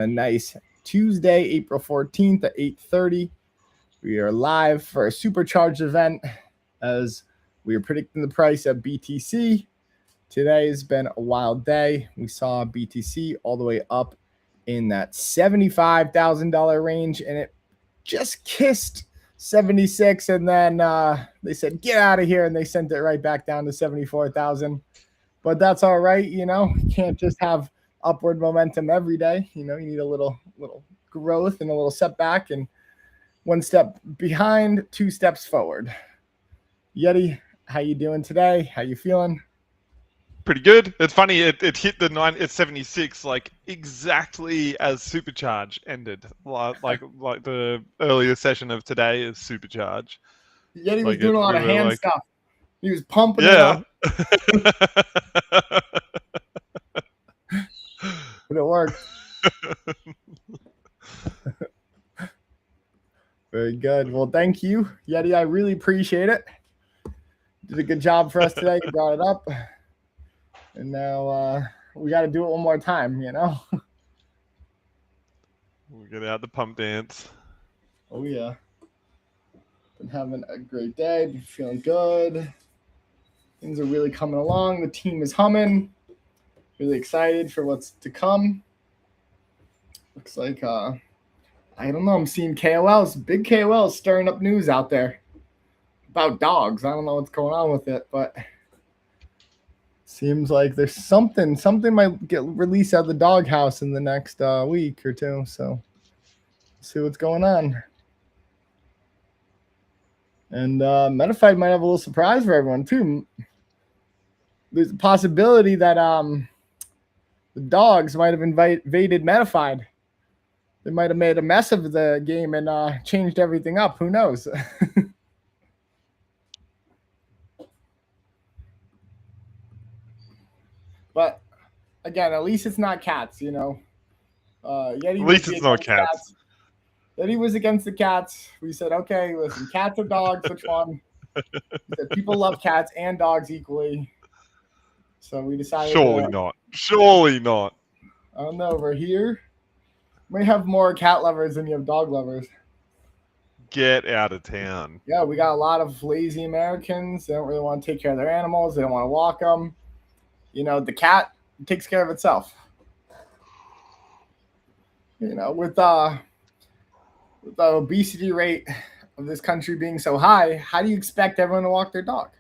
A nice Tuesday, April 14th at 8:30. We are live for a supercharged event as we are predicting the price of BTC. Today has been a wild day. We saw BTC all the way up in that $75,000 range, and it just kissed 76, and then they said, get out of here, and they sent it right back down to 74,000. But that's all right, you can't just have upward momentum every day. You need a little growth and a little setback, and one step behind, two steps forward. Yeti, how you doing today? How you feeling? Pretty good. It's funny, it hit the 76 like exactly as Supercharge ended. Like the earlier session of today is Supercharge. Yeti was doing a lot of hand stuff. He was pumping it up. But it worked. Very good. Well, thank you, Yeti. I really appreciate it. Did a good job for us today. You brought it up. And now we got to do it one more time, We'll get out the pump dance. Oh, yeah. Been having a great day. Been feeling good. Things are really coming along. The team is humming. Really excited for what's to come. Looks like, I don't know, I'm seeing KOLs, big KOLs stirring up news out there about dogs. I don't know what's going on with it, but seems like there's something might get released out of the doghouse in the next week or two. So see what's going on. And Metafide might have a little surprise for everyone too. There's a possibility that the dogs might have invaded Metafide. They might have made a mess of the game and changed everything up. Who knows? But again, at least it's not cats, Yeti at least it's not cats. Yeti was against the cats. We said, okay, listen, cats or dogs, which one? We said people love cats and dogs equally. So we decided. Surely not. Surely not. I don't know. Over here, we have more cat lovers than you have dog lovers. Get out of town. Yeah, we got a lot of lazy Americans. They don't really want to take care of their animals. They don't want to walk them. The cat takes care of itself. With the obesity rate of this country being so high, how do you expect everyone to walk their dog?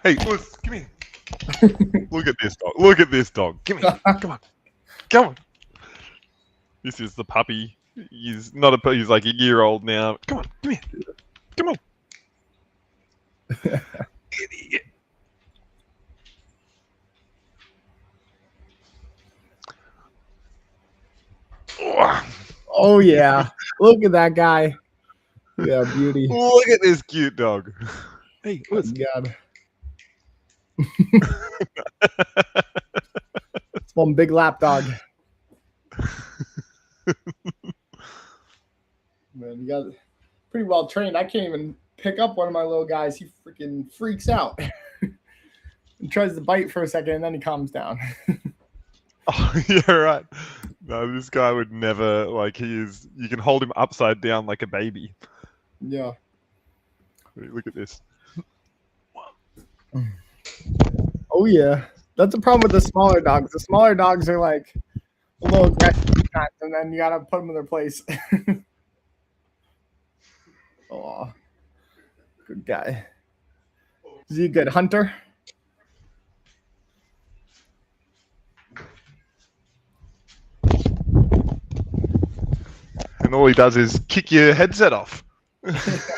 Hey, come here. Look at this dog. Look at this dog. Come here. Come on. Come on. This is the puppy. He's not a puppy. He's like a year old now. Come on. Come here. Come on. Idiot. Oh, yeah. Look at that guy. Yeah, beauty. Look at this cute dog. Hey, what's God? It's one big lap dog. Man, you got pretty well trained. I can't even pick up one of my little guys. He freaking freaks out. He tries to bite for a second and then he calms down. Oh, yeah, right. No, this guy would never, you can hold him upside down like a baby. Yeah. Look at this. Oh, yeah. That's the problem with the smaller dogs. The smaller dogs are like a little aggressive sometimes, and then you got to put them in their place. Oh, good guy. Is he a good hunter? And all he does is kick your headset off. Is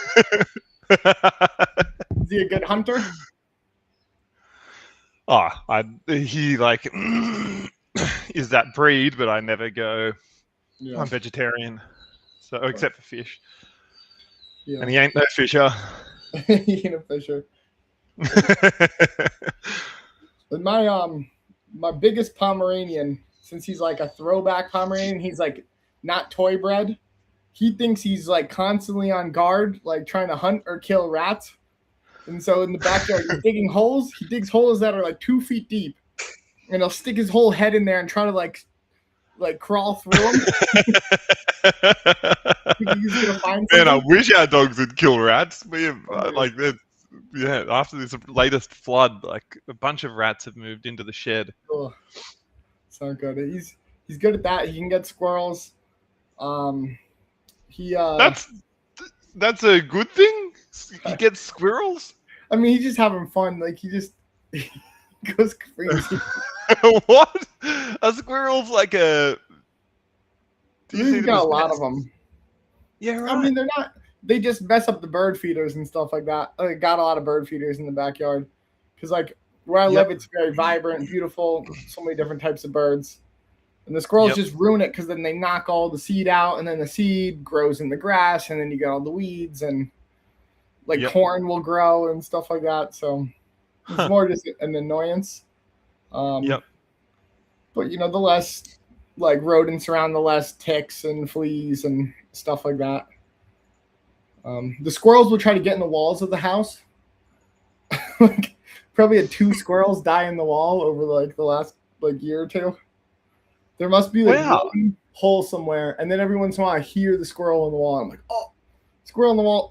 he a good hunter? Oh, he is that breed, but I never go. Yeah. I'm vegetarian, so except for fish. Yeah. And he ain't no fisher. He ain't a fisher. But my biggest Pomeranian, since he's like a throwback Pomeranian, he's like not toy bred. He thinks he's like constantly on guard, like trying to hunt or kill rats. And so in the backyard, he's digging holes. He digs holes that are like 2 feet deep. and he'll stick his whole head in there and try to like crawl through them. He's gonna find Man, I something. wish our dogs would kill rats. We have after this latest flood, like a bunch of rats have moved into the shed. Oh, it's not good. He's good at that. He can get squirrels. That's a good thing. He gets squirrels. I mean, he's just having fun. Like he goes crazy. What? A squirrel's like a. He's got a lot of them. Yeah, right. I mean, they're not. They just mess up the bird feeders and stuff like that. I got a lot of bird feeders in the backyard because, like, where I live, it's very vibrant, beautiful. So many different types of birds, and the squirrels just ruin it because then they knock all the seed out, and then the seed grows in the grass, and then you get all the weeds, and like corn will grow and stuff like that. So it's more just an annoyance. But the less like rodents around, the less ticks and fleas and stuff like that. The squirrels will try to get in the walls of the house. Like, probably had 2 squirrels die in the wall over like the last year or 2. There must be one hole somewhere, and then every once in a while I hear the squirrel in the wall. I'm like, oh, squirrel in the wall.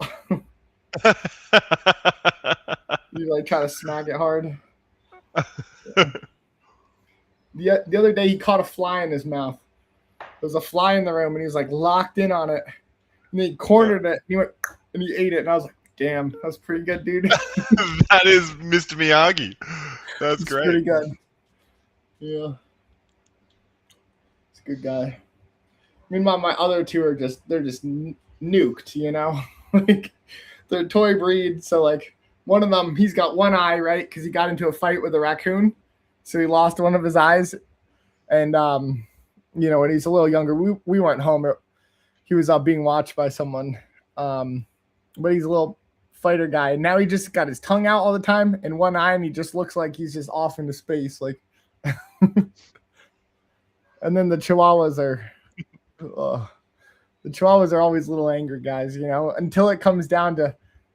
You like try to smack it hard. Yeah. The other day he caught a fly in his mouth. There was a fly in the room, and he was like locked in on it. And he cornered it. And he went and he ate it, and I was like, "Damn, that's pretty good, dude." That is Mr. Miyagi. That's great. Pretty good. Yeah, it's a good guy. Meanwhile, my other 2 are just nuked, like they're toy breed. So like one of them, he's got one eye, right? Because he got into a fight with a raccoon, so he lost one of his eyes. And when he's a little younger, we went home. He was being watched by someone, but he's a little fighter guy. And now he just got his tongue out all the time and one eye, and he just looks like he's just off into space. Like, and then the Chihuahuas are, always little angry guys, until it comes down to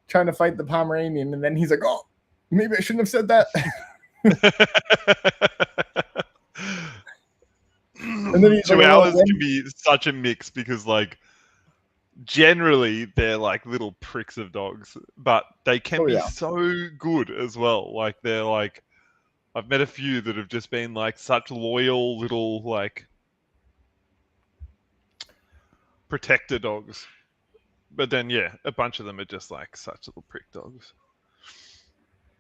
trying to fight the Pomeranian, and then he's like, "Oh, maybe I shouldn't have said that." And then Chihuahuas can be such a mix because, like, generally they're like little pricks of dogs, but they can be so good as well. Like, they're like, I've met a few that have just been like such loyal little like protector dogs. But then, a bunch of them are just like such little prick dogs.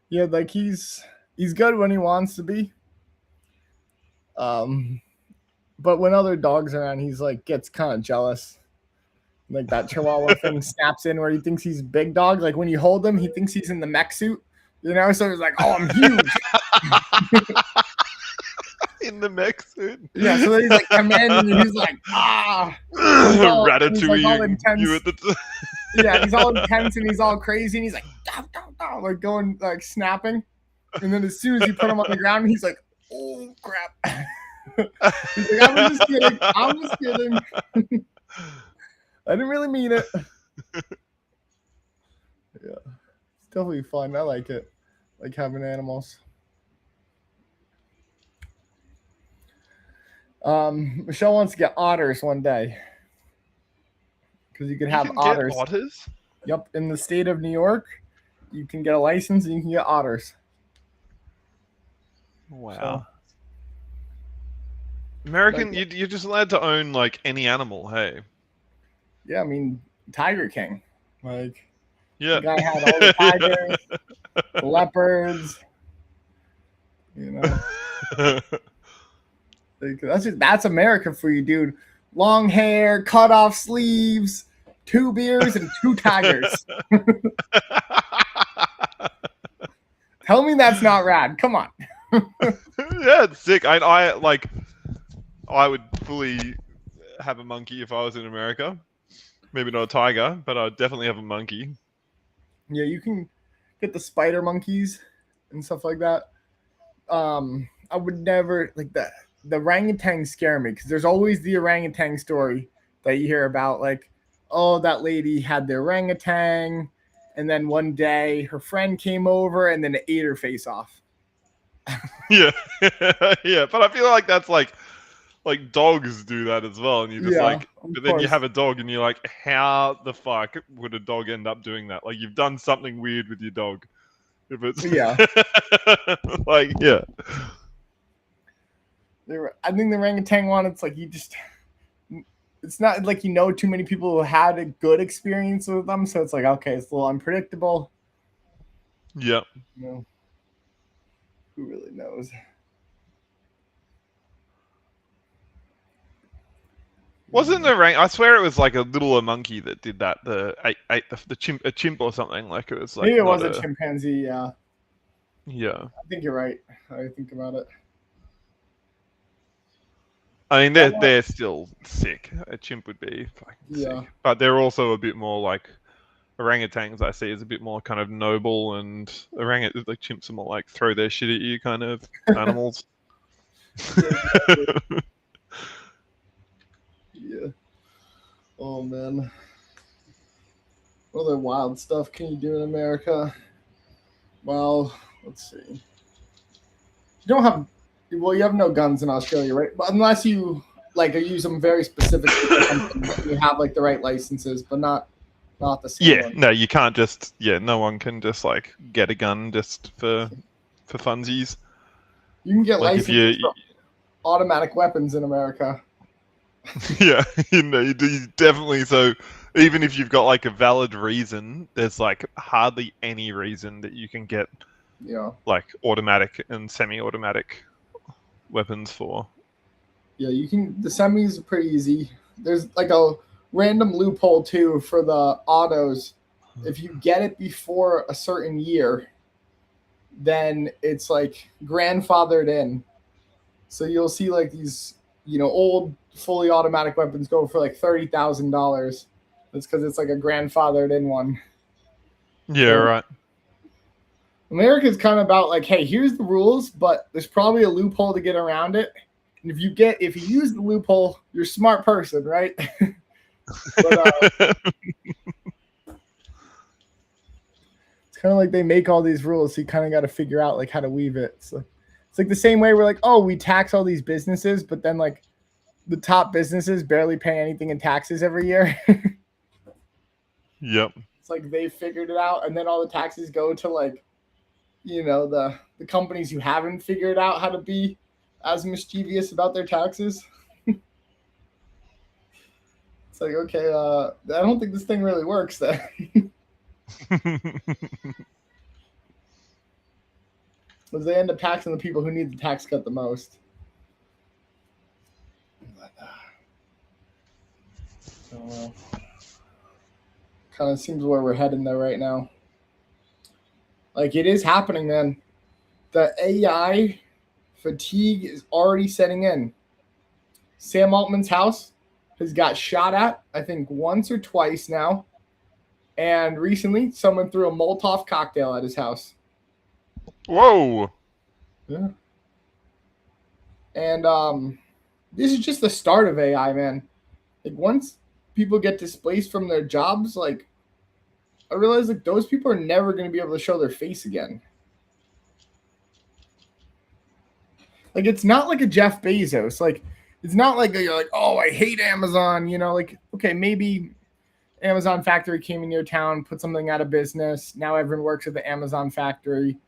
Yeah, like he's good when he wants to be. But when other dogs are around, he's like gets kind of jealous. Like that Chihuahua thing snaps in where he thinks he's big dog. Like when you hold him, he thinks he's in the mech suit. So he's like, "Oh, I'm huge." In the mech suit. Yeah, so then he's like commanding you. He's like, "Ah." Ratatouille. You at the yeah, he's all intense and he's all crazy and he's like, "Dow, dow, dow," like going like snapping. And then as soon as you put him on the ground, he's like, "Oh crap." He's like, I'm just kidding. I didn't really mean it. Yeah, it's definitely fun. I like it. Like having animals. Michelle wants to get otters one day. Because you could have otters. Get otters? Yep, in the state of New York, you can get a license and you can get otters. Wow. American, you're just allowed to own like any animal, hey? Yeah, I mean, Tiger King. Like, the guy had all the tigers, the leopards, That's America for you, dude. Long hair, cut off sleeves, 2 beers, and 2 tigers. Tell me that's not rad. Come on. Yeah, it's sick. I would fully have a monkey if I was in America. Maybe not a tiger, but I'd definitely have a monkey. Yeah, you can get the spider monkeys and stuff like that. I would never like that. The orangutans scare me because there's always the orangutan story that you hear about. Like, oh, that lady had the orangutan, and then one day her friend came over and then it ate her face off. Yeah, yeah. But I feel like that's like dogs do that as well, and you're just Yeah, like, of but then you course. have a dog, and you're like, how the fuck would a dog end up doing that? Like you've done something weird with your dog. If it's Yeah. like, yeah, I think the orangutan one, it's like you just, it's not like too many people who had a good experience with them, so it's like okay, it's a little unpredictable. yeah. You know, who really knows? Wasn't the rank? I swear it was like a little monkey that did that. The ate the chimp, a chimp or something. Like it was like Maybe it not was a a chimpanzee. Yeah, yeah. I think you're right. I think about it. I mean, That one, they're still sick. A chimp would be fucking yeah. sick, but they're also a bit more like orangutans. I see is a bit more kind of noble, and like chimps are more like throw their shit at you kind of animals. Yeah, exactly. Yeah. Oh man. What other wild stuff can you do in America? Well, let's see. You don't have, well, you have no guns in Australia, right? But unless you like use them very specifically for something, you have like the right licenses, but not the same Yeah, one. no, you can't just. Yeah, no one can just like get a gun just for funsies. You can get Like if you, licenses for automatic weapons in America. yeah, you definitely. So even if you've got like a valid reason, there's like hardly any reason that you can get Yeah. like automatic and semi-automatic weapons for. Yeah, you can. The semis are pretty easy. There's like a random loophole too for the autos. If you get it before a certain year, then it's like grandfathered in. So you'll see like these, old fully automatic weapons go for like $30,000. That's because it's like a grandfathered in one. Yeah, So right. America's kind of about like, hey, here's the rules, but there's probably a loophole to get around it. And if you use the loophole, you're a smart person, right? But it's kind of like they make all these rules, so you kind of got to figure out like how to weave it. So it's like the same way we're like, oh, we tax all these businesses, but then like the top businesses barely pay anything in taxes every year. Yep. It's like they figured it out, and then all the taxes go to like, the companies who haven't figured out how to be as mischievous about their taxes. It's like, okay, I don't think this thing really works then. Because they end up taxing the people who need the tax cut the most. So, kind of seems where we're heading there right now. Like it is happening, man. The AI fatigue is already setting in. Sam Altman's house has got shot at, I think, once or twice now. And recently, someone threw a Molotov cocktail at his house. Whoa. Yeah. And this is just the start of AI, man. Like once people get displaced from their jobs, like I realize like those people are never going to be able to show their face again. Like it's not like a Jeff Bezos. Like it's not like you're like, oh, I hate Amazon. Like okay, maybe Amazon factory came in your town, put something out of business. Now everyone works at the Amazon factory,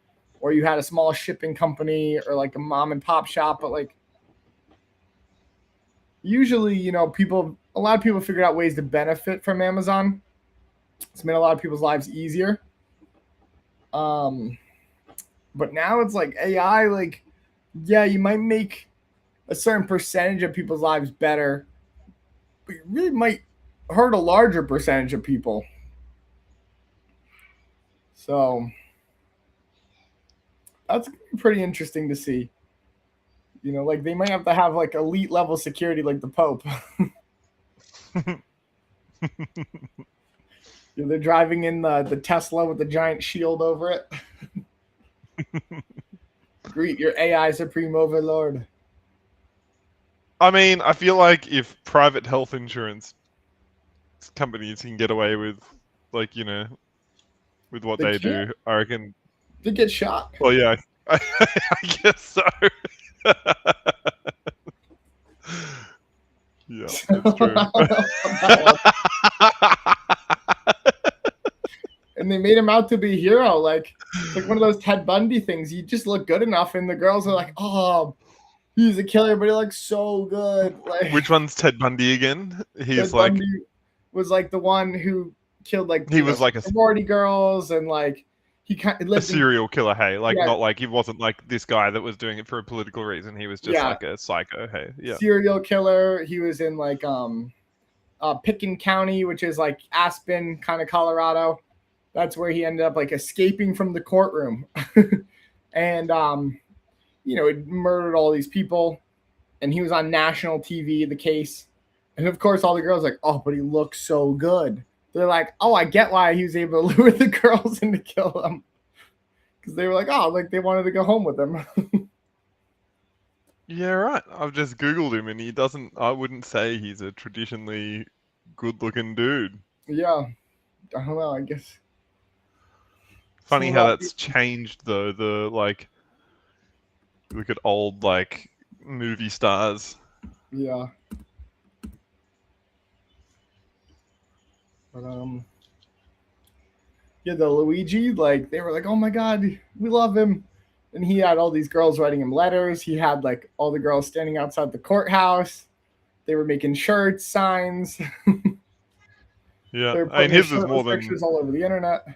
or you had a small shipping company or like a mom and pop shop. But like usually, a lot of people figured out ways to benefit from Amazon. It's made a lot of people's lives easier. But now it's like AI, like, yeah, you might make a certain percentage of people's lives better, but you really might hurt a larger percentage of people. So that's pretty interesting to see. Like they might have to have like elite level security like the Pope. They're driving in the Tesla with the giant shield over it. Greet your AI supreme overlord. I mean, I feel like if private health insurance companies can get away with, like, with what they do, I reckon. They get shot. Well, yeah, I guess so. Yeah, that's true. And they made him out to be a hero. Like, it's like one of those Ted Bundy things. You just look good enough, and the girls are like, "Oh, he's a killer, but he looks so good." Like, Which one's Ted Bundy again? He's Ted like Bundy was like the one who killed like he was like a sorority girls, and like he kind of lived serial killer. Hey, like yeah, not like he wasn't like this guy that was doing it for a political reason. He was just yeah, like a psycho. Hey, yeah, serial killer. He was in like Picken County, which is like Aspen, kind of Colorado. That's where he ended up like escaping from the courtroom, and you know, he murdered all these people, and he was on national TV. The case, and of course, all the girls like, oh, but he looks so good. They're like, oh, I get why he was able to lure the girls in to kill them, because they were like, oh, like they wanted to go home with him. yeah, right. I've just googled him, and he doesn't. I wouldn't say he's a traditionally good-looking dude. Yeah, I don't know. I guess. Funny how that's changed though. The like, look at old like movie stars. Yeah. But yeah, the Luigi, like they were like, oh my god, we love him. And he had all these girls writing him letters. He had like all the girls standing outside the courthouse. They were making shirts, signs. Yeah, They were I mean, putting his was more than pictures all over the internet.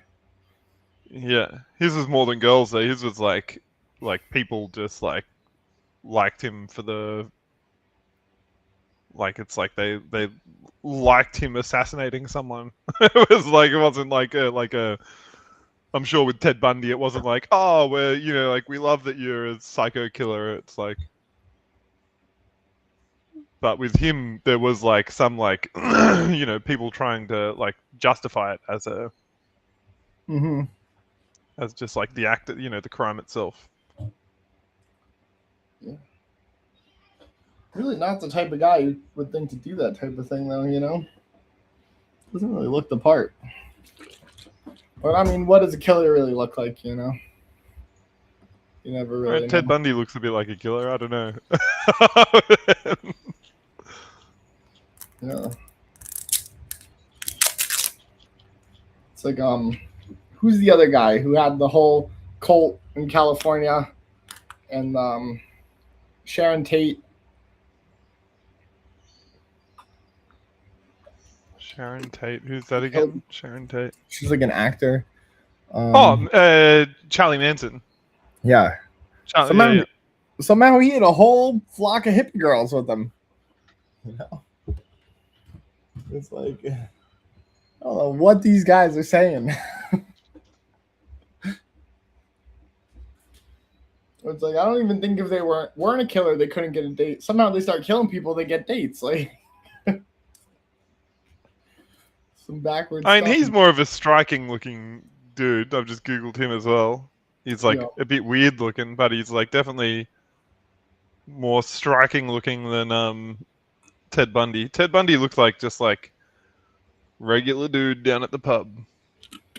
yeah, his was more than girls though. His was like people just like liked him for the like it's like they liked him assassinating someone. It was like it wasn't like a I'm sure with Ted Bundy it wasn't like, oh, we're you know like we love that you're a psycho killer. It's like, but with him there was like some like you know people trying to like justify it as a as just like the act, you know, the crime itself. Yeah. Really not the type of guy you would think to do that type of thing, though, you know? Doesn't really look the part. But, I mean, what does a killer really look like, you know? You never really know. Ted Bundy looks a bit like a killer. I don't know. Yeah. It's like, who's the other guy who had the whole cult in California and Sharon Tate? Sharon Tate. Who's that again? Sharon Tate. She's like an actor. Charlie Manson. Yeah. Somehow he had a whole flock of hippie girls with him. You know? It's like, I don't know what these guys are saying. It's like, I don't even think if they weren't a killer, they couldn't get a date. Somehow they start killing people, they get dates. Like, some backwards I mean, stuff. he's more of a striking looking dude. I've just Googled him as well. He's like a bit weird looking, but he's like definitely more striking looking than Ted Bundy. Ted Bundy looks like just like regular dude down at the pub.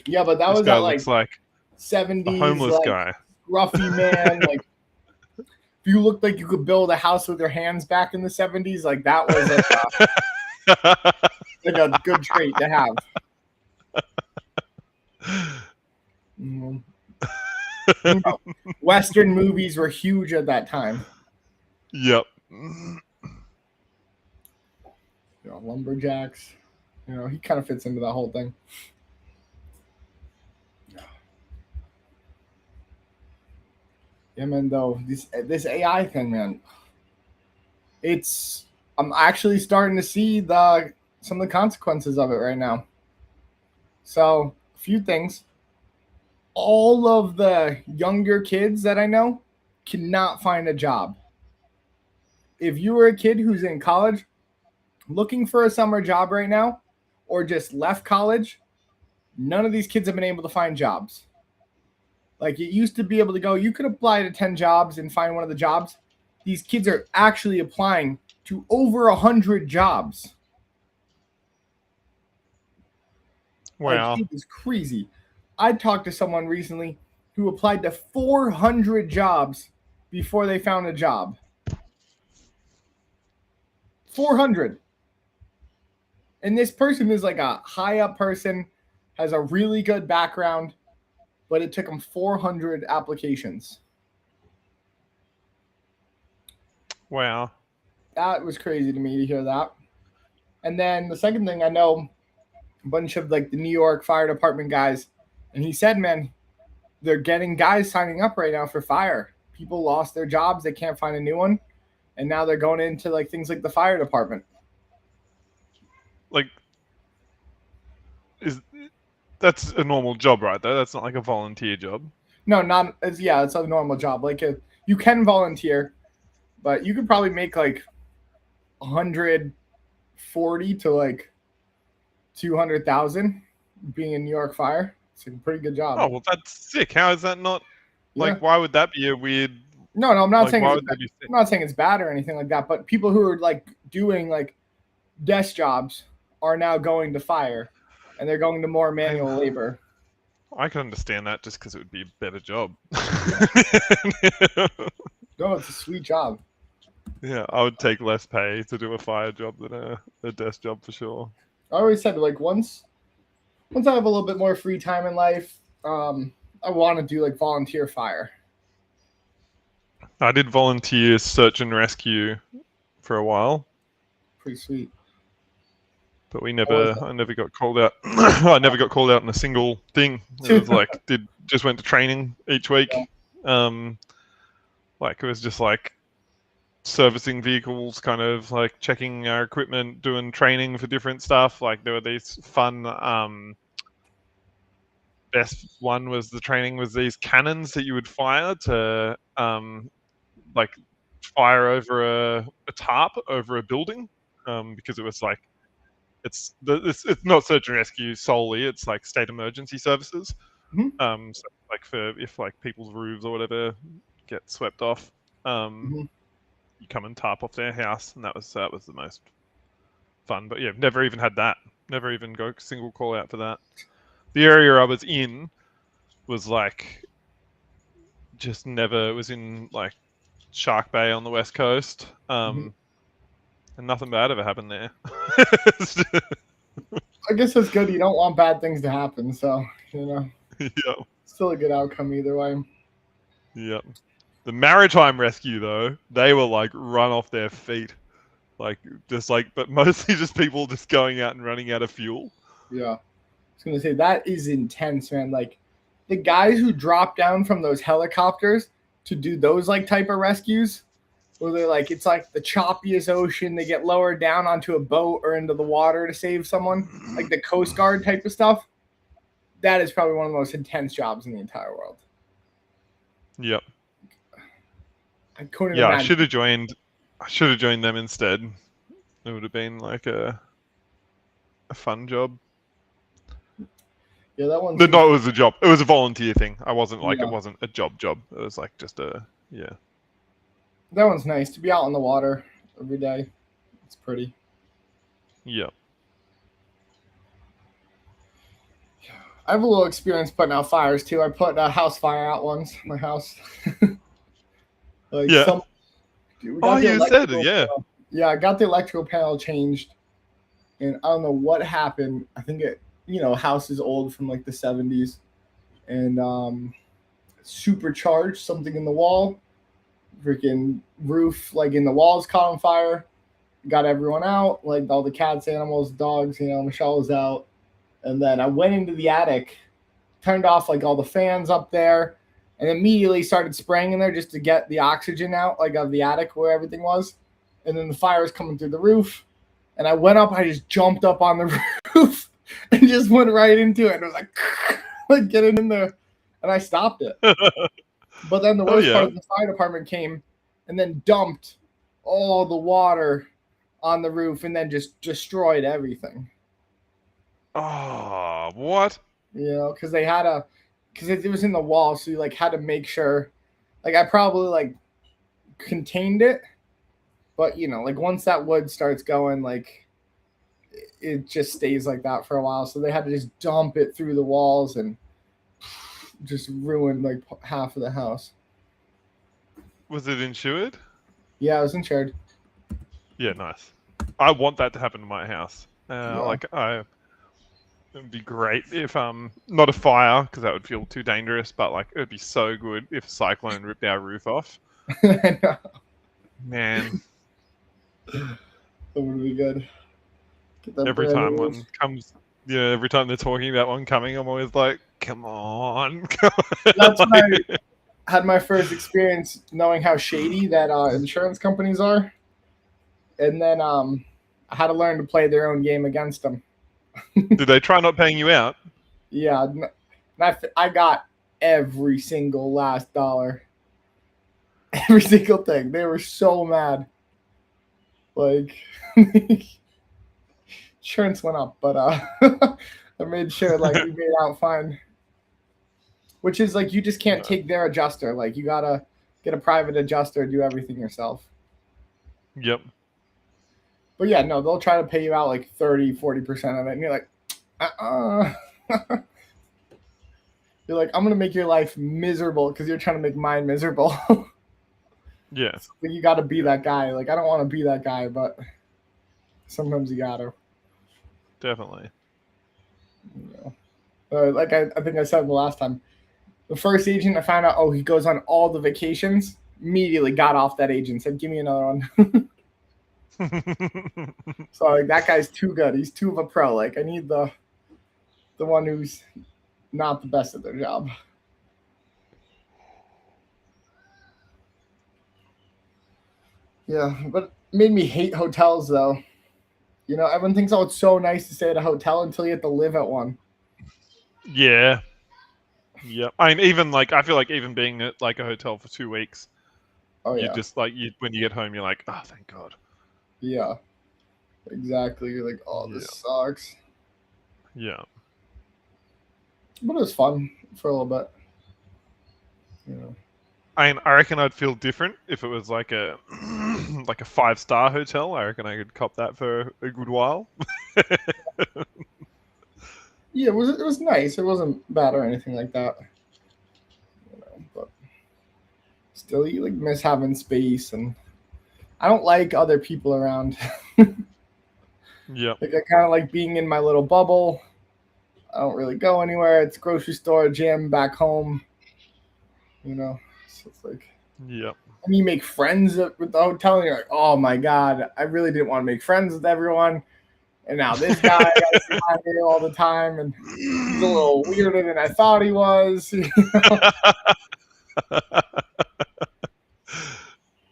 Yeah, but that this was guy that looks like 70s, a homeless like, guy, scruffy man. Like, if you looked like you could build a house with your hands back in the 70s, like that was like a good trait to have. Mm-hmm. You know, Western movies were huge at that time. Yep. You know, lumberjacks. You know, he kind of fits into that whole thing. Yeah, man. Though this AI thing, man, I'm actually starting to see some of the consequences of it right now. So, a few things. All of the younger kids that I know cannot find a job. If you were a kid who's in college looking for a summer job right now, or just left college, none of these kids have been able to find jobs. Like, it used to be able to go, you could apply to 10 jobs and find one of the jobs. These kids are actually applying to over 100 jobs. Wow. Like, it is crazy. I talked to someone recently who applied to 400 jobs before they found a job. 400. And this person is like a high up person, has a really good background, but it took him 400 applications. Wow. That was crazy to me to hear that. And then the second thing, I know a bunch of like the New York Fire Department guys, and he said, man, they're getting guys signing up right now for fire. People lost their jobs, they can't find a new one, and now they're going into like things like the fire department. Like, that's a normal job, right? Though that's not like a volunteer job. No, not it's a normal job. Like you can volunteer, but you could probably make like 140 to like 200,000 being in New York Fire. It's a pretty good job. Oh well, that's sick. How is that not like? Why would that be a weird? No, I'm not saying I'm not saying it's bad or anything like that. But people who are like doing like desk jobs are now going to fire, and they're going to more manual labor. I can understand that just because it would be a better job. No, it's a sweet job. Yeah, I would take less pay to do a fire job than a desk job for sure. I always said like once I have a little bit more free time in life, I want to do like volunteer fire. I did volunteer search and rescue for a while. Pretty sweet. But I never got called out. I never got called out in a single thing. It was like just went to training each week. Like it was just like servicing vehicles, kind of like checking our equipment, doing training for different stuff. Like there were these fun. Best one was the training was these cannons that you would fire to like fire over a tarp over a building because it was like it's not search and rescue solely. It's like state emergency services. Mm-hmm. So like for if like people's roofs or whatever get swept off, you come and tarp off their house, and that was the most fun. But yeah, never even had that. Never even go single call out for that. The area I was in was like just never. It was in like Shark Bay on the west coast, and nothing bad ever happened there. I guess that's good. You don't want bad things to happen, so you know. Yeah. Still a good outcome either way. Yep. The maritime rescue though, they were like run off their feet, like just like, but mostly just people just going out and running out of fuel. Yeah. I was gonna say that is intense, man. Like the guys who drop down from those helicopters to do those like type of rescues, where they're like it's like the choppiest ocean, they get lowered down onto a boat or into the water to save someone, like the Coast Guard type of stuff. That is probably one of the most intense jobs in the entire world. Yep. I couldn't imagine. imagine. I should have joined them instead. It would have been like a fun job. Yeah, that one. No, it was a job. It was a volunteer thing. I wasn't like it wasn't a job. It was like just a That one's nice to be out on the water every day. It's pretty. Yeah. I have a little experience putting out fires too. I put a house fire out once. My house. Like yeah. You said it. Yeah. Yeah, I got the electrical panel changed, and I don't know what happened. I think house is old from like the 70s, and supercharged something in the wall. Freaking roof, like in the walls, caught on fire. Got everyone out, like all the cats, animals, dogs. Michelle was out, and then I went into the attic, turned off like all the fans up there, and immediately started spraying in there just to get the oxygen out, like of the attic where everything was. And then the fire was coming through the roof, and I went up. I just jumped up on the roof and just went right into it. And it was like getting in there, and I stopped it. But then the worst part of the fire department came and then dumped all the water on the roof and then just destroyed everything. Oh, what? Because it was in the wall, so you had to make sure. I probably contained it, but once that wood starts going, it just stays like that for a while. So they had to just dump it through the walls, and just ruined like half of the house. Was it insured? Yeah, I was insured. Yeah, nice. I want that to happen to my house. Yeah. It'd be great if not a fire because that would feel too dangerous, but like it'd be so good if a cyclone ripped our roof off. I know. Man, That would be good. Get that every brand time new one comes, yeah, every time they're talking about one coming, I'm always like, come on, come on. That's when Like, I had my first experience knowing how shady that insurance companies are, and then I had to learn to play their own game against them. did they try not paying you out? Yeah, I got every single last dollar, every single thing. They were so mad. Like insurance went up, but I made sure like we made out fine. Which is like you just can't take their adjuster. Like you gotta get a private adjuster, do everything yourself. Yep. But yeah, no, they'll try to pay you out like 30-40% of it, and you're like, you're like, I'm gonna make your life miserable because you're trying to make mine miserable. Yeah. Like you gotta be that guy. Like I don't want to be that guy, but sometimes you gotta. Definitely. You know. Like I think I said the last time, the first agent I found out, oh, he goes on all the vacations. Immediately got off that agent. Said, give me another one. So like that guy's too good. He's too of a pro. Like I need the one who's not the best at their job. Yeah, but it made me hate hotels though. You know, everyone thinks, oh, it's so nice to stay at a hotel until you have to live at one. Yeah. Yep. I mean, even like I feel like even being at like a hotel for 2 weeks, Oh you yeah, just like when you get home, you're like, oh, thank God. yeah, exactly. You're like, oh, this sucks. Yeah. But it was fun for a little bit. You know. I reckon I'd feel different if it was like a like a 5-star hotel. I reckon I could cop that for a good while. Yeah, it was nice. It wasn't bad or anything like that. You know, but still, you like miss having space, and I don't like other people around. Yep. Like I kind of like being in my little bubble. I don't really go anywhere. It's grocery store, gym, back home. You know, so it's like. Yep. And you make friends with the hotel, and you're like, oh my God, I really didn't want to make friends with everyone. And now this guy I gotta see my here all the time, and he's a little weirder than I thought he was. You know?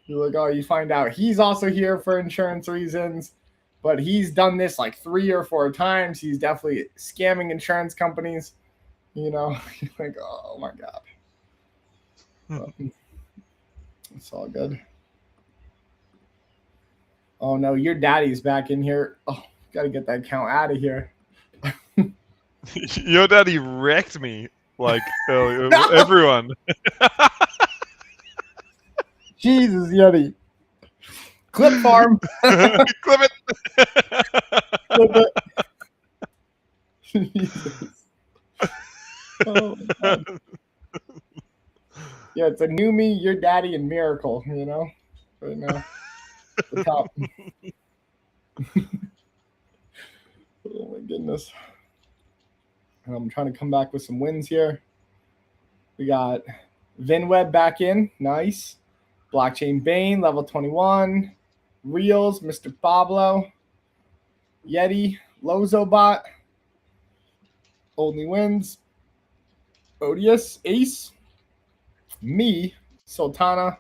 You're like, oh, you find out he's also here for insurance reasons, but he's done this like 3 or 4 times. He's definitely scamming insurance companies. You know, you're like, oh my God. But it's all good. Oh no, your daddy's back in here. Oh, gotta get that account out of here. Your daddy wrecked me like earlier. No! Everyone. Jesus, Yeti. Clip farm. Clip it. Clip it. Jesus. Oh, God. Yeah, it's a new me, your daddy, and Miracle, you know? Right now. The top. Oh my goodness. And I'm trying to come back with some wins here. We got VinWeb back in. Nice. Blockchain Bane, level 21. Reels, Mr. Pablo. Yeti, Lozobot. Only wins. Odious, Ace. Me, Sultana.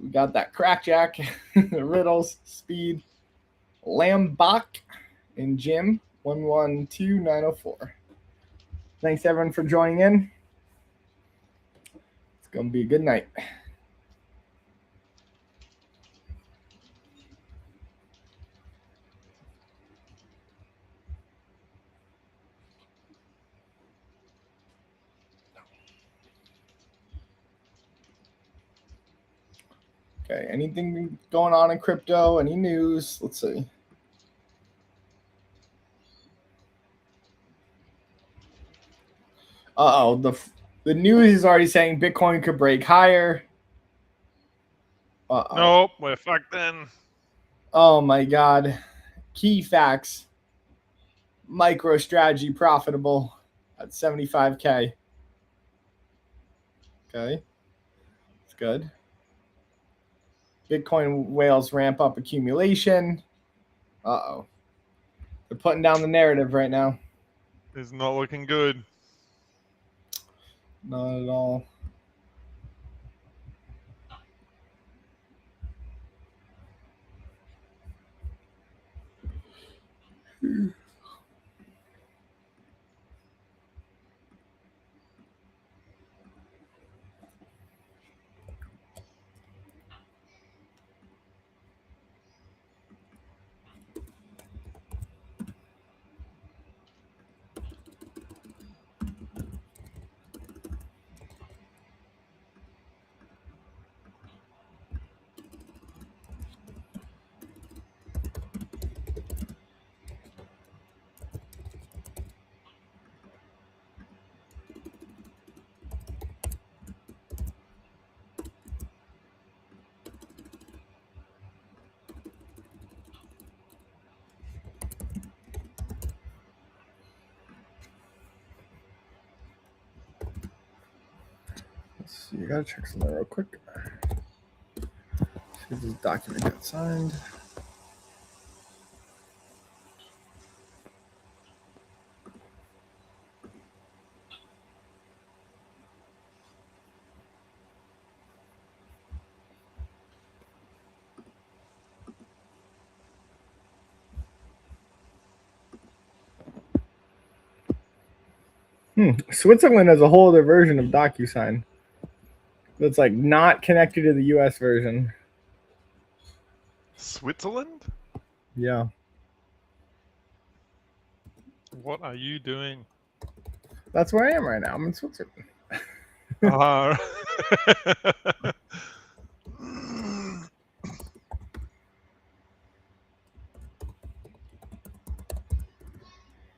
We got that Crackjack. Riddles, Speed. Lambach, and Jim, 112904. Thanks everyone for joining in. It's gonna be a good night. Okay, anything going on in crypto? Any news? Let's see. The The news is already saying Bitcoin could break higher. Nope, we're fucked then. Oh my God. Key facts. MicroStrategy profitable at 75K. Okay. That's good. Bitcoin whales ramp up accumulation. Uh-oh. They're putting down the narrative right now. It's not looking good. Not at all. Let's see, I gotta check something real quick. See if this document got signed. Switzerland has a whole other version of DocuSign that's like not connected to the US version. Switzerland? Yeah. What are you doing? That's where I am right now. I'm in Switzerland.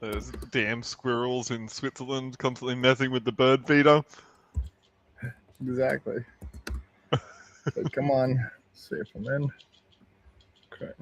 Those damn squirrels in Switzerland constantly messing with the bird feeder. Exactly. So come on. Let's see if I'm in. Okay.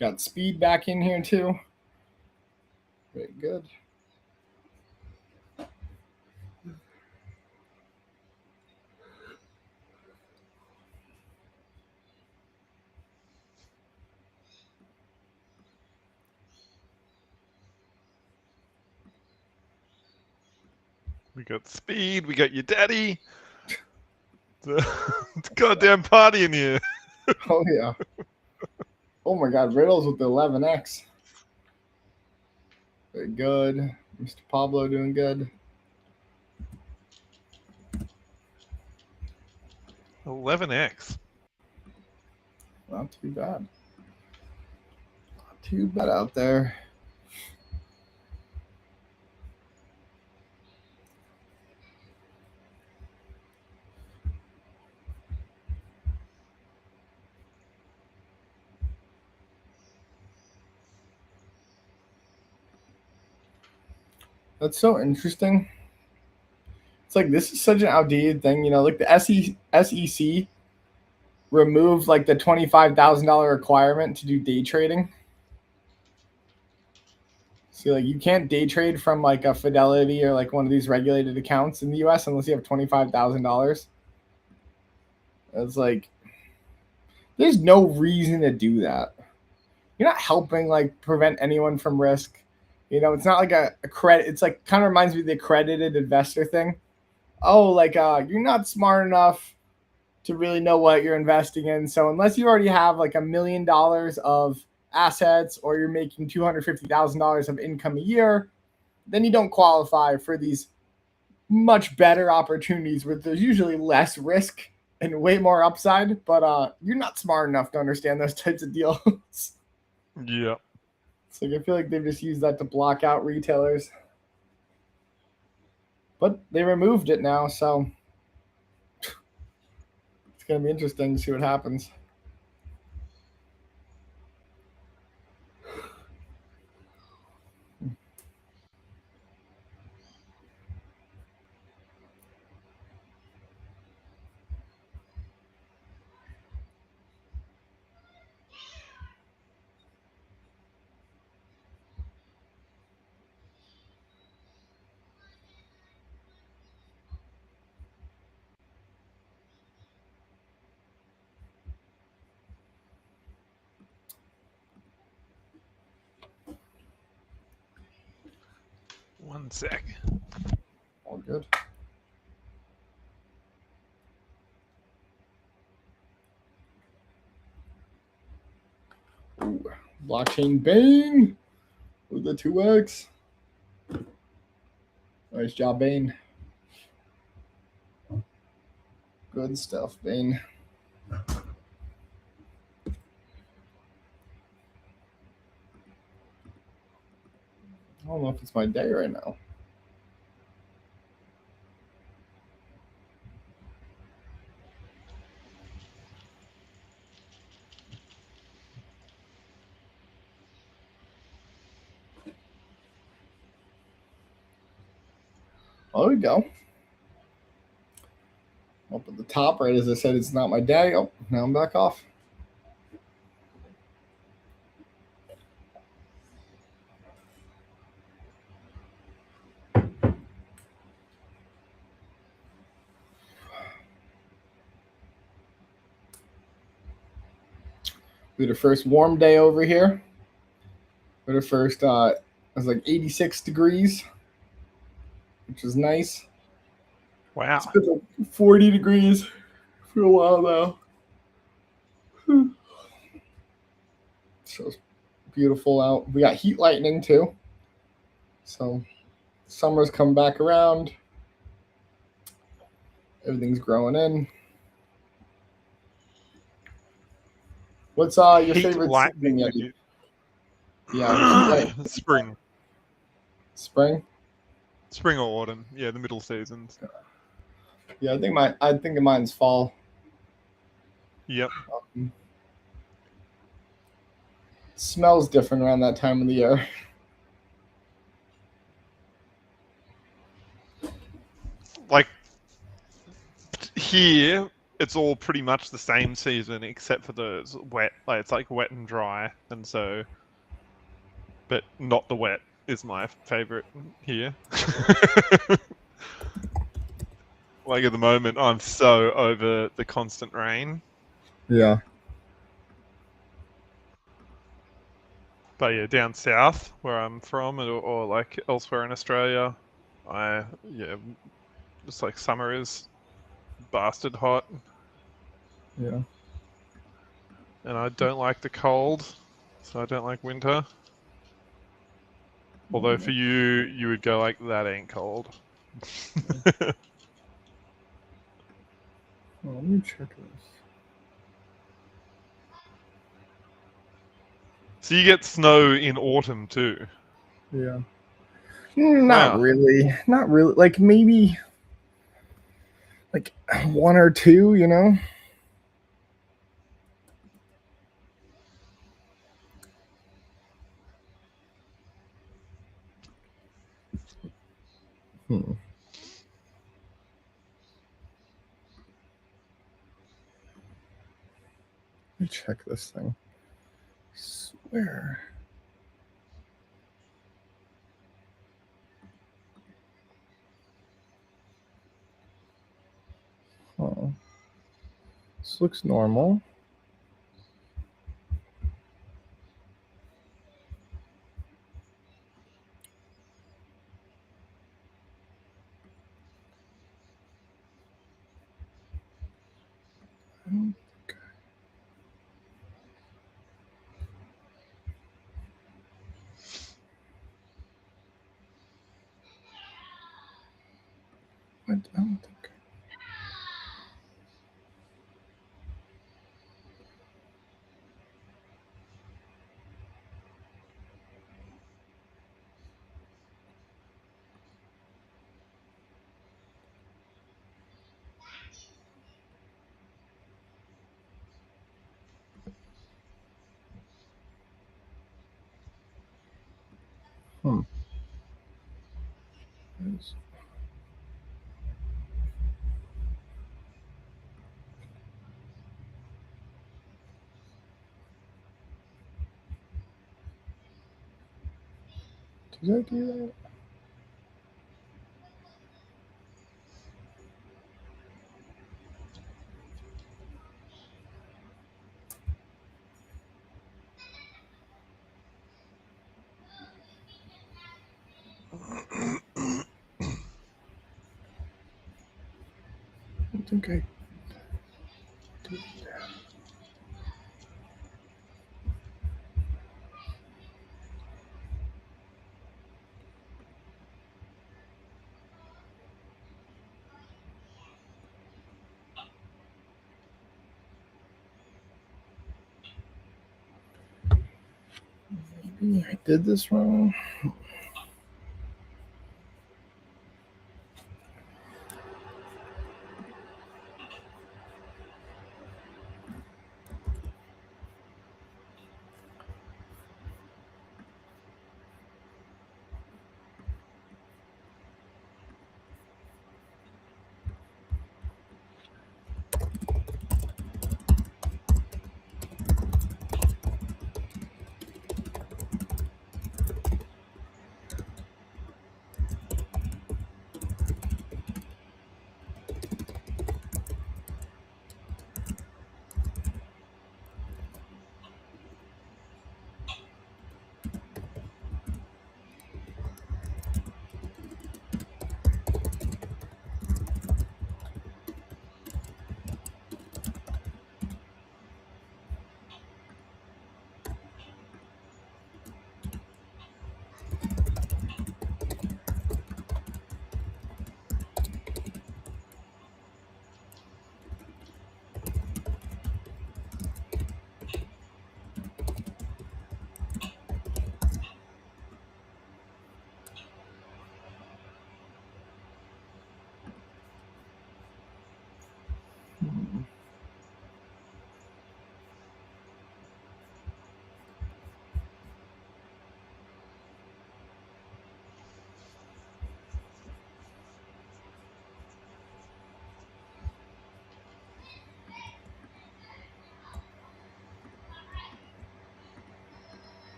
Got speed back in here too. Very good. We got speed, we got your daddy. It's a goddamn party in here. Oh yeah. Oh my God, Riddles with the 11x. Very good. Mr. Pablo doing good. 11x. Not too bad. Not too bad out there. That's so interesting. It's like this is such an outdated thing, you know. Like the SEC removed like the $25,000 requirement to do day trading. So like you can't day trade from like a Fidelity or like one of these regulated accounts in the US unless you have $25,000. It's like there's no reason to do that. You're not helping like prevent anyone from risk. You know, it's not like a credit. It's like kind of reminds me of the accredited investor thing. Oh, like you're not smart enough to really know what you're investing in. So unless you already have like $1 million of assets or you're making $250,000 of income a year, then you don't qualify for these much better opportunities where there's usually less risk and way more upside, but you're not smart enough to understand those types of deals. Yeah. So I feel like they've just used that to block out retailers. But they removed it now, so it's going to be interesting to see what happens. One sec. All good. Ooh, blockchain Bane with the 2x. Nice job, Bane. Good stuff, Bane. I don't know if it's my day right now. Oh, there we go. Up at the top, right as I said, it's not my day. Oh, now I'm back off. We had the first warm day over here. We had the first, it was like 86 degrees, which is nice. Wow. It's been like 40 degrees for a while now. So it's beautiful out. We got heat lightning too. So summer's come back around. Everything's growing in. What's your Heat favorite lightning. season yet? Yeah, heat lightning. Spring. Spring? Spring or autumn. Yeah, the middle seasons. Yeah, I think mine's fall. Yep. Smells different around that time of the year. Like here, it's all pretty much the same season except for the wet. Like it's like wet and dry, and so, but not the wet is my favorite here. Like at the moment, I'm so over the constant rain. Yeah. But yeah, down south where I'm from, or like elsewhere in Australia, just like summer is bastard hot. Yeah. And I don't like the cold, so I don't like winter. Although for you would go like, that ain't cold. Well, let me check this. So you get snow in autumn too? Yeah. Not Wow. really. Not really. Like maybe like one or two, you know? Let me check this thing. I swear. Oh. This looks normal. don't think. Did I do that? I don't think I did that. Maybe I did this wrong.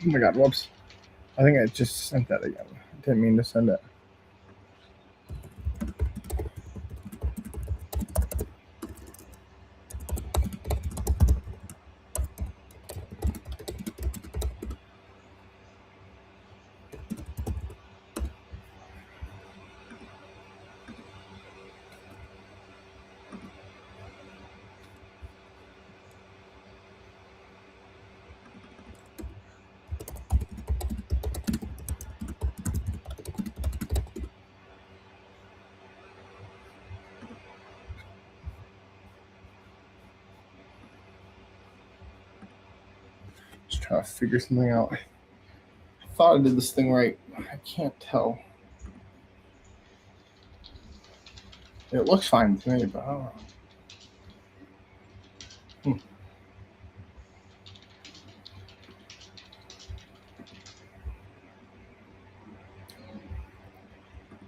Oh my god, whoops. I think I just sent that again. I didn't mean to send it. Just trying to figure something out. I thought I did this thing right. I can't tell. It looks fine to me, but I don't know.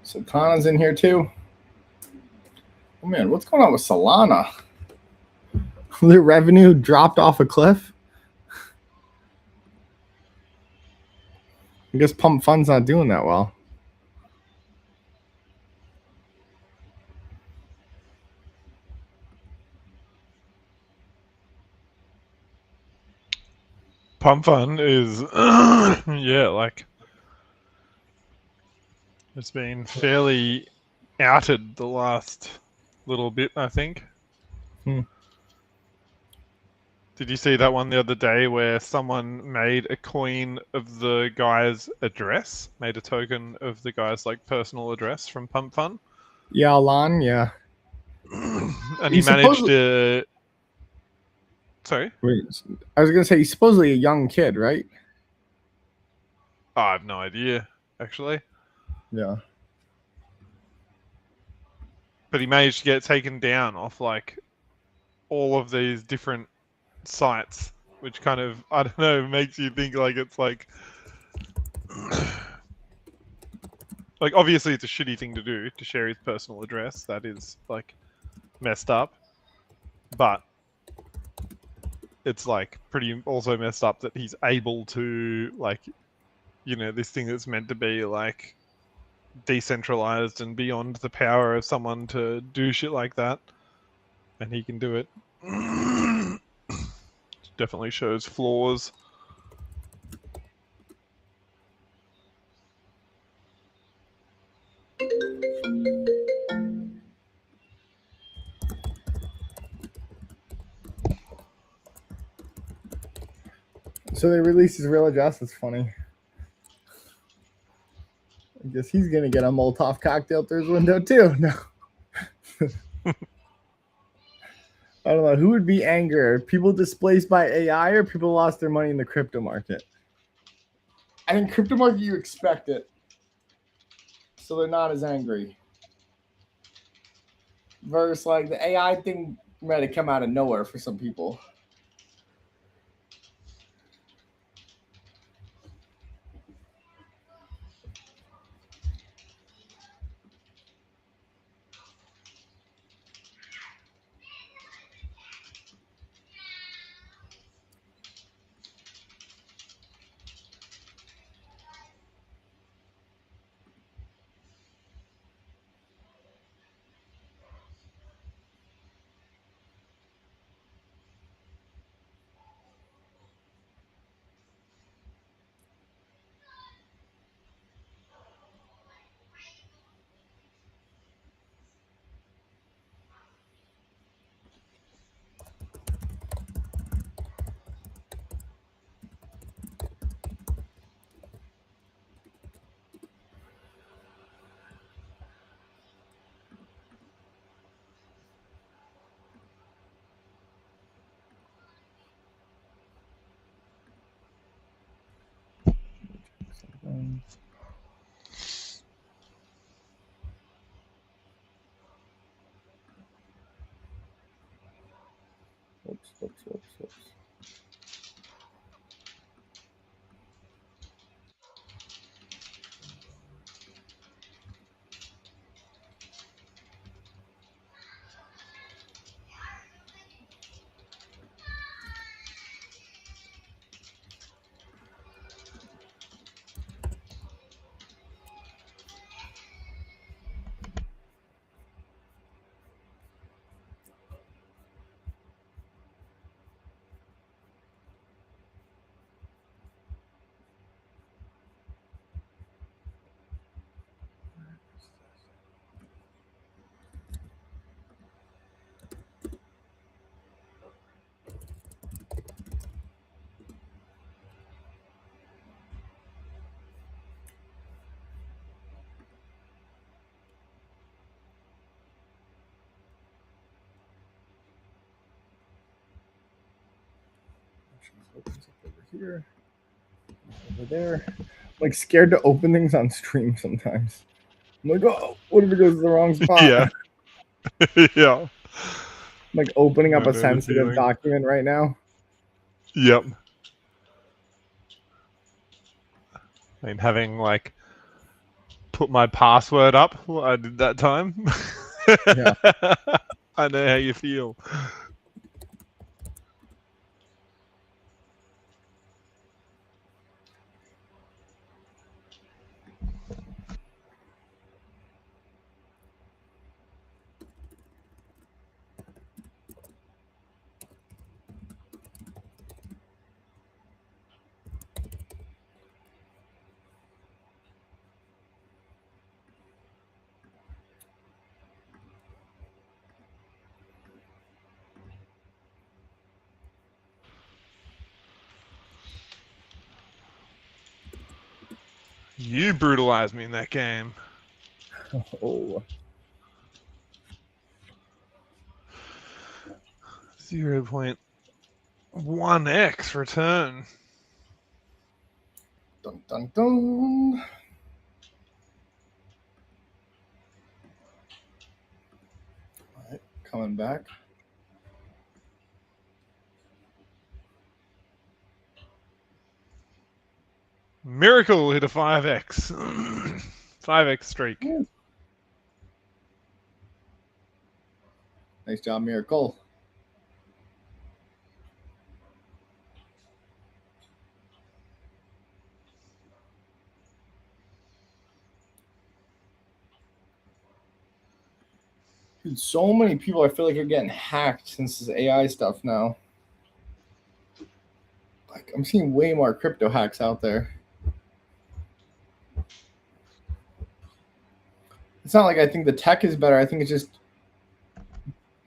So Tana's in here too. Oh man, what's going on with Solana? Their revenue dropped off a cliff. I guess Pump Fund's not doing that well. Pump Fun is, yeah, like, it's been fairly outed the last little bit, I think. Did you see that one the other day where someone made a coin of the guy's address, made a token of the guy's like personal address from Pump Fun? Yeah, Alon, yeah. And he managed to. Sorry? Wait, I was gonna say he's supposedly a young kid, right? Oh, I have no idea, actually. Yeah. But he managed to get taken down off like all of these different sites, which kind of, I don't know, makes you think like it's like like obviously it's a shitty thing to do to share his personal address. That is like messed up. But it's like pretty also messed up that he's able to like, you know, this thing that's meant to be like decentralized and beyond the power of someone to do shit like that, and he can do it. Definitely shows flaws. So they released his real address. That's funny. I guess he's gonna get a Molotov cocktail through his window too. No. I don't know who would be angrier: people displaced by AI or people lost their money in the crypto market. I think crypto market you expect it, so they're not as angry. Versus like the AI thing might have come out of nowhere for some people. Oops. Opens up over here, over there. I'm like scared to open things on stream sometimes. I'm like, oh, what if it goes to the wrong spot? Yeah. Yeah. I'm like opening up I a know the sensitive feeling. document right now. Yep. I mean, having like put my password up, I did that time. Yeah. I know how you feel. You brutalized me in that game. Oh. 0.1x return. Dun dun dun. All right, coming back. Miracle hit a 5x. 5x streak. Ooh. Nice job, Miracle. Dude, so many people I feel like are getting hacked since this AI stuff now. Like I'm seeing way more crypto hacks out there. It's not like I think the tech is better. I think it's just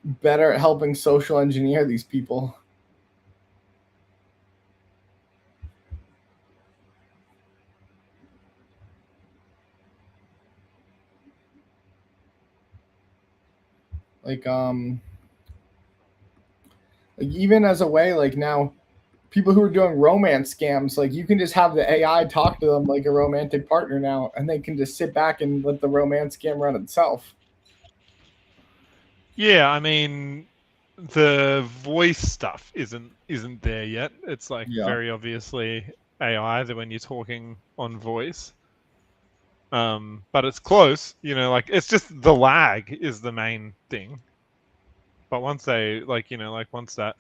better at helping social engineer these people. Like even as a way, like now people who are doing romance scams, like you can just have the AI talk to them like a romantic partner now, and they can just sit back and let the romance scam run itself. Yeah, I mean, the voice stuff isn't there yet. It's like Yeah. very obviously AI that when you're talking on voice. But it's close, you know, like it's just the lag is the main thing. But once they once that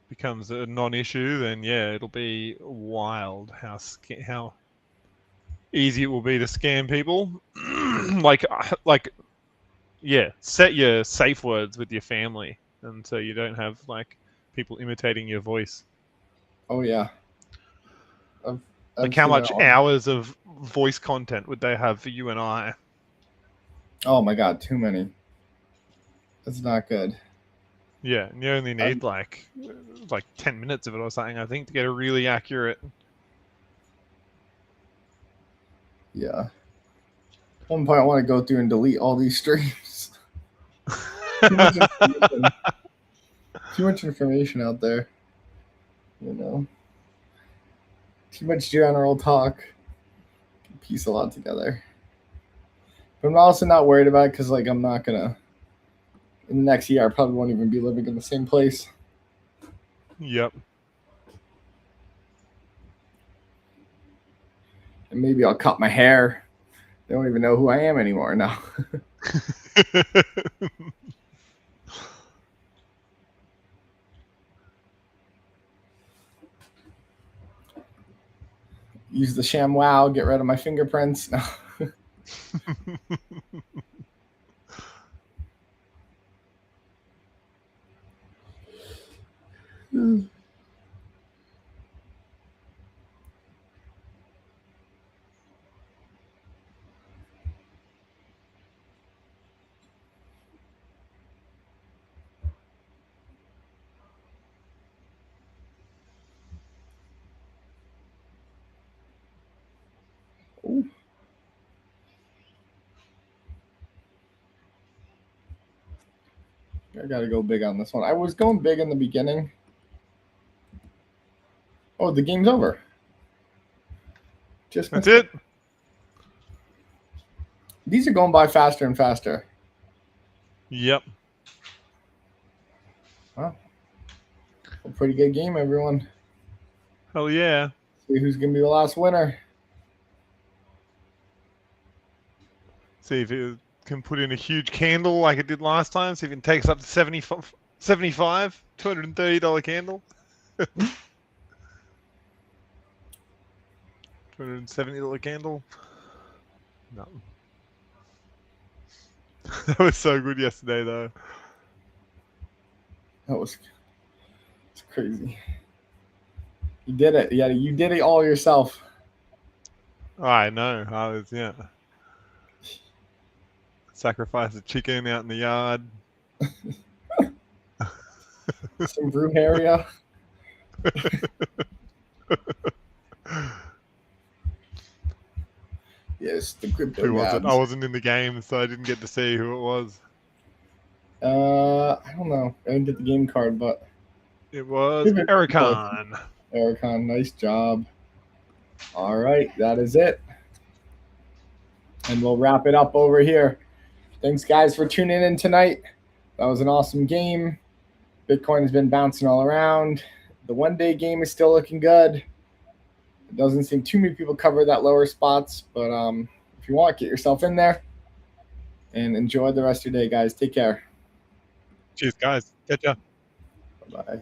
becomes a non-issue, then yeah, it'll be wild how easy it will be to scam people. like yeah, set your safe words with your family, and so you don't have like people imitating your voice. Oh yeah. Like I've how seen it much all. hours of voice content would they have for you and I? Oh my god, too many. That's not good. Yeah, and you only Um, need like 10 minutes of it or something, I think, to get a really accurate. yeah. At one point, I want to go through and delete all these streams. Too much information. Too much information out there. You know. Too much general talk. Piece a lot together. But I'm also not worried about it because, like, I'm not gonna. In the next year, I probably won't even be living in the same place. Yep. And maybe I'll cut my hair. They don't even know who I am anymore now. Use the ShamWow, get rid of my fingerprints. No. Ooh. I gotta go big on this one. I was going big in the beginning, Oh, the game's over. Just That's missed it. These are going by faster and faster. Yep. Wow. A pretty good game, everyone. Hell yeah. See who's going to be the last winner. See if it can put in a huge candle like it did last time. See if it takes up to 75, $230 candle. $270 candle. No. That was so good yesterday, though. It's crazy. You did it. Yeah, you did it all yourself. I know. I was, yeah. Sacrifice a chicken out in the yard. Some Brujeria. Yes, the crypto. Who was it? gods. I wasn't in the game, so I didn't get to see who it was. I don't know. I didn't get the game card, but It was Ericon. Ericon, nice job. All right, that is it. And we'll wrap it up over here. Thanks, guys, for tuning in tonight. That was an awesome game. Bitcoin has been bouncing all around. The one-day game is still looking good. It doesn't seem too many people cover that lower spots, but if you want, get yourself in there and enjoy the rest of your day, guys. Take care. Cheers, guys. Catch ya. Bye-bye.